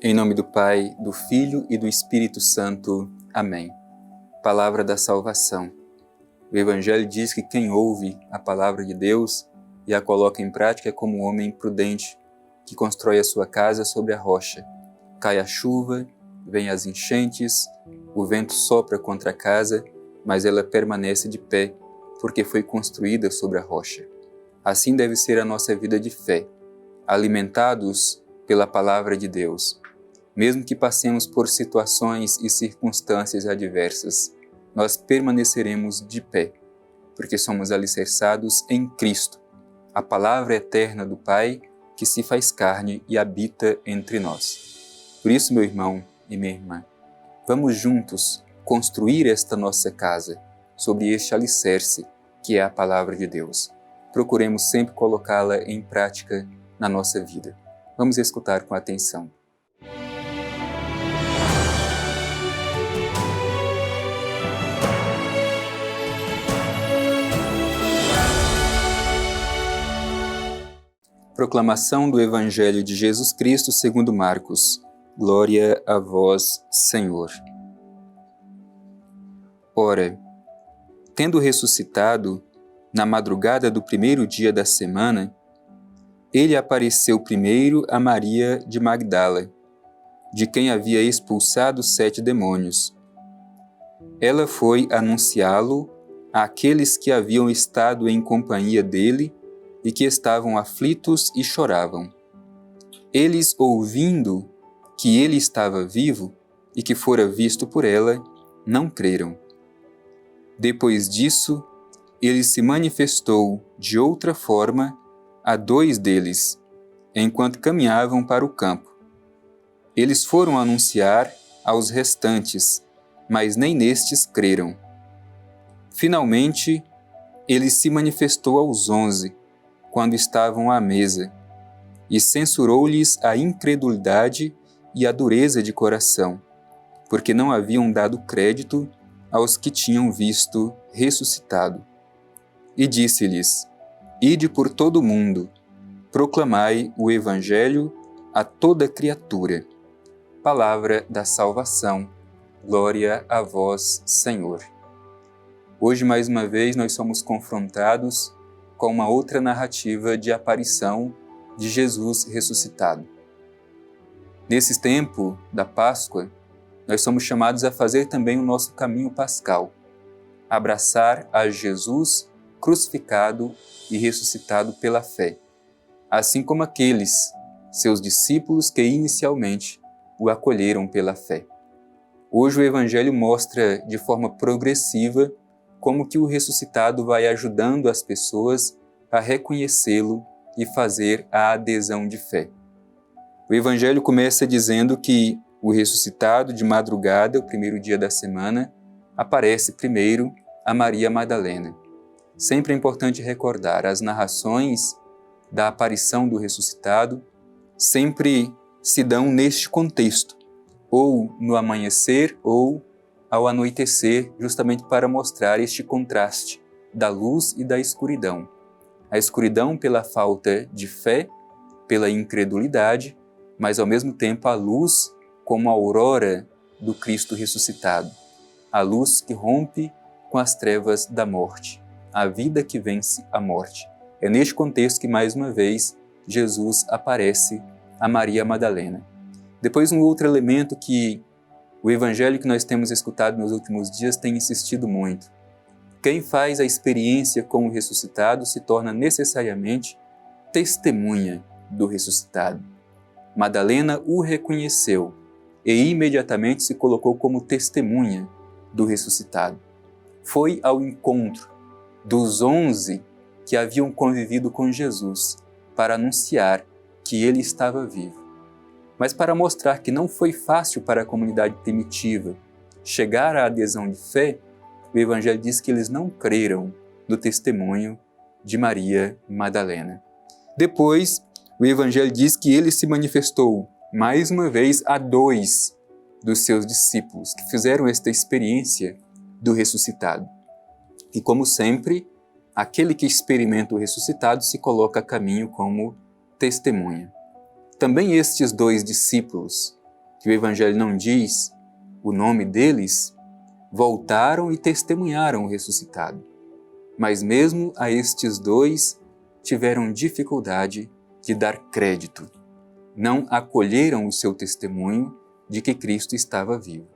Em nome do Pai, do Filho e do Espírito Santo. Amém. Palavra da salvação. O Evangelho diz que quem ouve a palavra de Deus e a coloca em prática é como um homem prudente que constrói a sua casa sobre a rocha. Cai a chuva, vem as enchentes, o vento sopra contra a casa, mas ela permanece de pé, porque foi construída sobre a rocha. Assim deve ser a nossa vida de fé, alimentados pela palavra de Deus. Mesmo que passemos por situações e circunstâncias adversas, nós permaneceremos de pé, porque somos alicerçados em Cristo, a palavra eterna do Pai que se faz carne e habita entre nós. Por isso, meu irmão e minha irmã, vamos juntos construir esta nossa casa sobre este alicerce que é a palavra de Deus. Procuremos sempre colocá-la em prática na nossa vida. Vamos escutar com atenção. Proclamação do Evangelho de Jesus Cristo segundo Marcos. Glória a vós, Senhor. Ora, tendo ressuscitado, na madrugada do primeiro dia da semana, ele apareceu primeiro a Maria de Magdala, de quem havia expulsado 7 demônios. Ela foi anunciá-lo àqueles que haviam estado em companhia dele e que estavam aflitos e choravam. Eles, ouvindo que ele estava vivo e que fora visto por ela, não creram. Depois disso, ele se manifestou de outra forma a 2 deles, enquanto caminhavam para o campo. Eles foram anunciar aos restantes, mas nem nestes creram. Finalmente, ele se manifestou aos 11, quando estavam à mesa, e censurou-lhes a incredulidade e a dureza de coração, porque não haviam dado crédito aos que tinham visto ressuscitado. E disse-lhes: Ide por todo o mundo, proclamai o Evangelho a toda criatura. Palavra da salvação. Glória a vós, Senhor. Hoje, mais uma vez, nós somos confrontados com uma outra narrativa de aparição de Jesus ressuscitado. Nesse tempo da Páscoa, nós somos chamados a fazer também o nosso caminho pascal, abraçar a Jesus crucificado e ressuscitado pela fé, assim como aqueles, seus discípulos que inicialmente o acolheram pela fé. Hoje o Evangelho mostra de forma progressiva como que o ressuscitado vai ajudando as pessoas a reconhecê-lo e fazer a adesão de fé. O Evangelho começa dizendo que o ressuscitado de madrugada, o primeiro dia da semana, aparece primeiro a Maria Madalena. Sempre é importante recordar, as narrações da aparição do ressuscitado sempre se dão neste contexto, ou no amanhecer ou ao anoitecer, justamente para mostrar este contraste da luz e da escuridão. A escuridão pela falta de fé, pela incredulidade, mas ao mesmo tempo a luz como a aurora do Cristo ressuscitado, a luz que rompe com as trevas da morte, a vida que vence a morte. É neste contexto que, mais uma vez, Jesus aparece a Maria Madalena. Depois, um outro elemento que o Evangelho que nós temos escutado nos últimos dias tem insistido muito. Quem faz a experiência com o ressuscitado se torna necessariamente testemunha do ressuscitado. Madalena o reconheceu e imediatamente se colocou como testemunha do ressuscitado. Foi ao encontro dos 11 que haviam convivido com Jesus para anunciar que ele estava vivo. Mas para mostrar que não foi fácil para a comunidade primitiva chegar à adesão de fé, o Evangelho diz que eles não creram no testemunho de Maria Madalena. Depois, o Evangelho diz que ele se manifestou mais uma vez a 2 dos seus discípulos que fizeram esta experiência do ressuscitado. E como sempre, aquele que experimenta o ressuscitado se coloca a caminho como testemunha. Também estes 2 discípulos que o Evangelho não diz o nome deles, voltaram e testemunharam o ressuscitado. Mas mesmo a estes dois tiveram dificuldade de dar crédito. Não acolheram o seu testemunho de que Cristo estava vivo.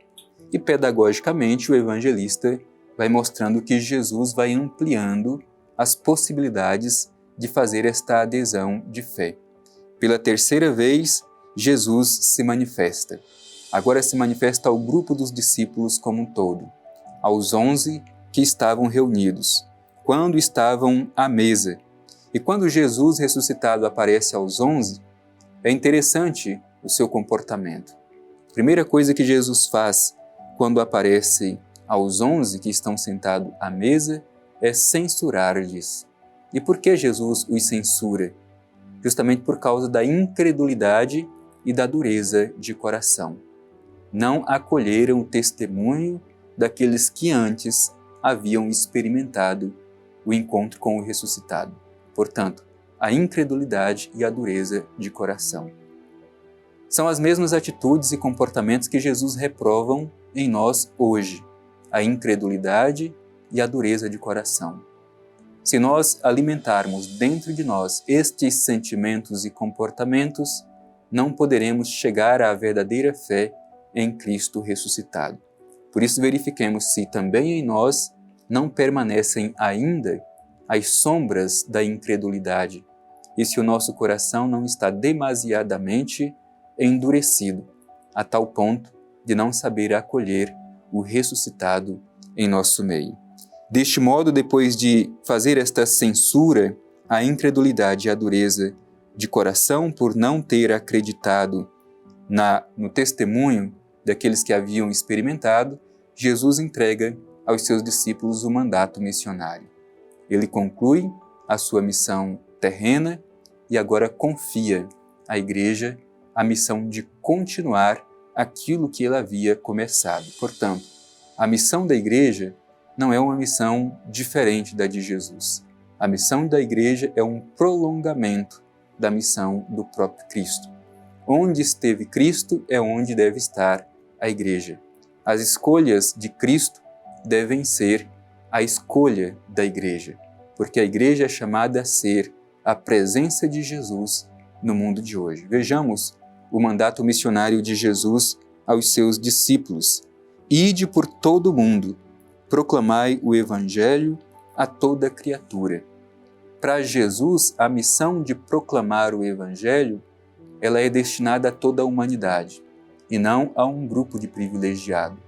E pedagogicamente o evangelista vai mostrando que Jesus vai ampliando as possibilidades de fazer esta adesão de fé. Pela terceira vez, Jesus se manifesta. Agora se manifesta ao grupo dos discípulos como um todo, aos 11 que estavam reunidos, quando estavam à mesa. E quando Jesus ressuscitado aparece aos 11, é interessante o seu comportamento. A primeira coisa que Jesus faz quando aparece aos 11 que estão sentados à mesa é censurar-lhes. E por que Jesus os censura? Justamente por causa da incredulidade e da dureza de coração. Não acolheram o testemunho daqueles que antes haviam experimentado o encontro com o ressuscitado. Portanto, a incredulidade e a dureza de coração. São as mesmas atitudes e comportamentos que Jesus reprovam em nós hoje, a incredulidade e a dureza de coração. Se nós alimentarmos dentro de nós estes sentimentos e comportamentos, não poderemos chegar à verdadeira fé em Cristo ressuscitado. Por isso verifiquemos se também em nós não permanecem ainda as sombras da incredulidade e se o nosso coração não está demasiadamente endurecido, a tal ponto de não saber acolher o ressuscitado em nosso meio. Deste modo, depois de fazer esta censura à incredulidade e à dureza de coração por não ter acreditado no testemunho daqueles que haviam experimentado, Jesus entrega aos seus discípulos o mandato missionário. Ele conclui a sua missão terrena e agora confia à Igreja a missão de continuar aquilo que ele havia começado. Portanto, a missão da Igreja não é uma missão diferente da de Jesus. A missão da Igreja é um prolongamento da missão do próprio Cristo. Onde esteve Cristo é onde deve estar a Igreja. As escolhas de Cristo devem ser a escolha da Igreja, porque a Igreja é chamada a ser a presença de Jesus no mundo de hoje. Vejamos o mandato missionário de Jesus aos seus discípulos. Ide por todo o mundo, proclamai o Evangelho a toda criatura. Para Jesus, a missão de proclamar o Evangelho, ela é destinada a toda a humanidade e não a um grupo de privilegiados.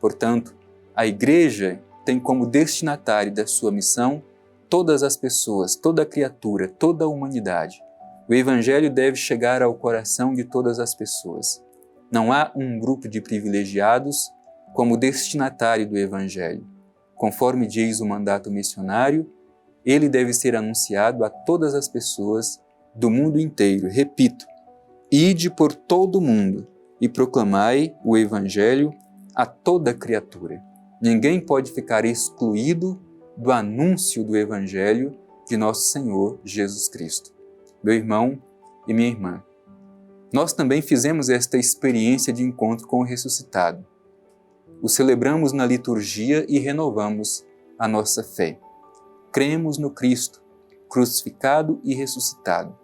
Portanto, a Igreja tem como destinatário da sua missão todas as pessoas, toda a criatura, toda a humanidade. O Evangelho deve chegar ao coração de todas as pessoas. Não há um grupo de privilegiados como destinatário do Evangelho. Conforme diz o mandato missionário, ele deve ser anunciado a todas as pessoas do mundo inteiro. Repito, ide por todo o mundo e proclamai o Evangelho a toda criatura. Ninguém pode ficar excluído do anúncio do Evangelho de nosso Senhor Jesus Cristo. Meu irmão e minha irmã, nós também fizemos esta experiência de encontro com o ressuscitado. O celebramos na liturgia e renovamos a nossa fé. Cremos no Cristo, crucificado e ressuscitado.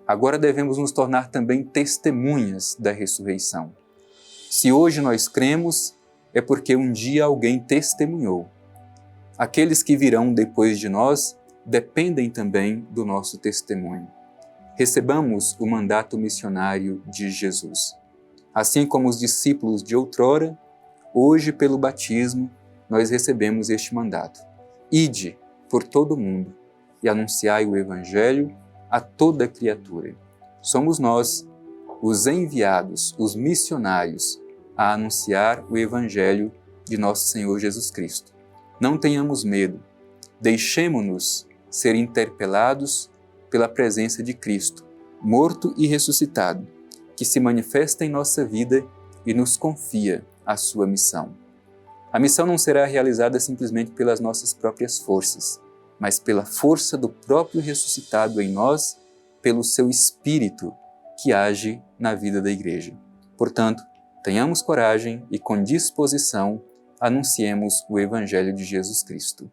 Agora devemos nos tornar também testemunhas da ressurreição. Se hoje nós cremos, é porque um dia alguém testemunhou. Aqueles que virão depois de nós dependem também do nosso testemunho. Recebamos o mandato missionário de Jesus. Assim como os discípulos de outrora, hoje, pelo batismo, nós recebemos este mandato. Ide por todo o mundo e anunciai o Evangelho a toda criatura. Somos nós, os enviados, os missionários, a anunciar o Evangelho de nosso Senhor Jesus Cristo. Não tenhamos medo, deixemo-nos ser interpelados pela presença de Cristo, morto e ressuscitado, que se manifesta em nossa vida e nos confia a sua missão. A missão não será realizada simplesmente pelas nossas próprias forças, mas pela força do próprio ressuscitado em nós, pelo seu Espírito que age na vida da Igreja. Portanto, Tenhamos coragem e, com disposição, anunciemos o Evangelho de Jesus Cristo.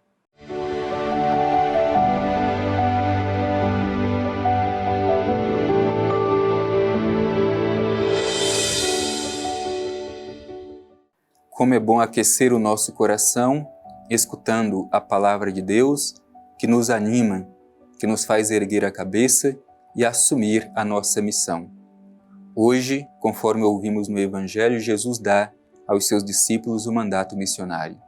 Como é bom aquecer o nosso coração, escutando a palavra de Deus, que nos anima, que nos faz erguer a cabeça e assumir a nossa missão. Hoje, conforme ouvimos no Evangelho, Jesus dá aos seus discípulos o mandato missionário.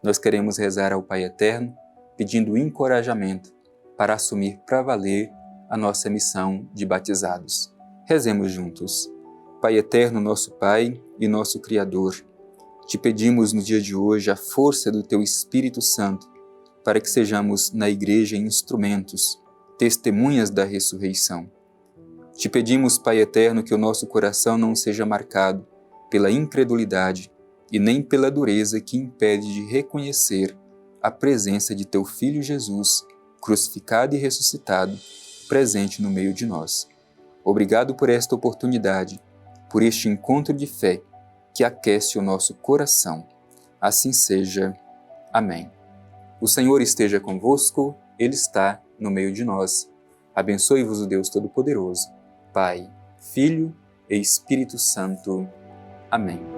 Nós queremos rezar ao Pai Eterno, pedindo encorajamento para assumir para valer a nossa missão de batizados. Rezemos juntos. Pai Eterno, nosso Pai e nosso Criador, te pedimos no dia de hoje a força do Teu Espírito Santo para que sejamos na Igreja instrumentos, testemunhas da ressurreição. Te pedimos, Pai Eterno, que o nosso coração não seja marcado pela incredulidade e nem pela dureza que impede de reconhecer a presença de Teu Filho Jesus, crucificado e ressuscitado, presente no meio de nós. Obrigado por esta oportunidade, por este encontro de fé que aquece o nosso coração. Assim seja. Amém. O Senhor esteja convosco, Ele está no meio de nós. Abençoe-vos o Deus Todo-Poderoso, Pai, Filho e Espírito Santo. Amém.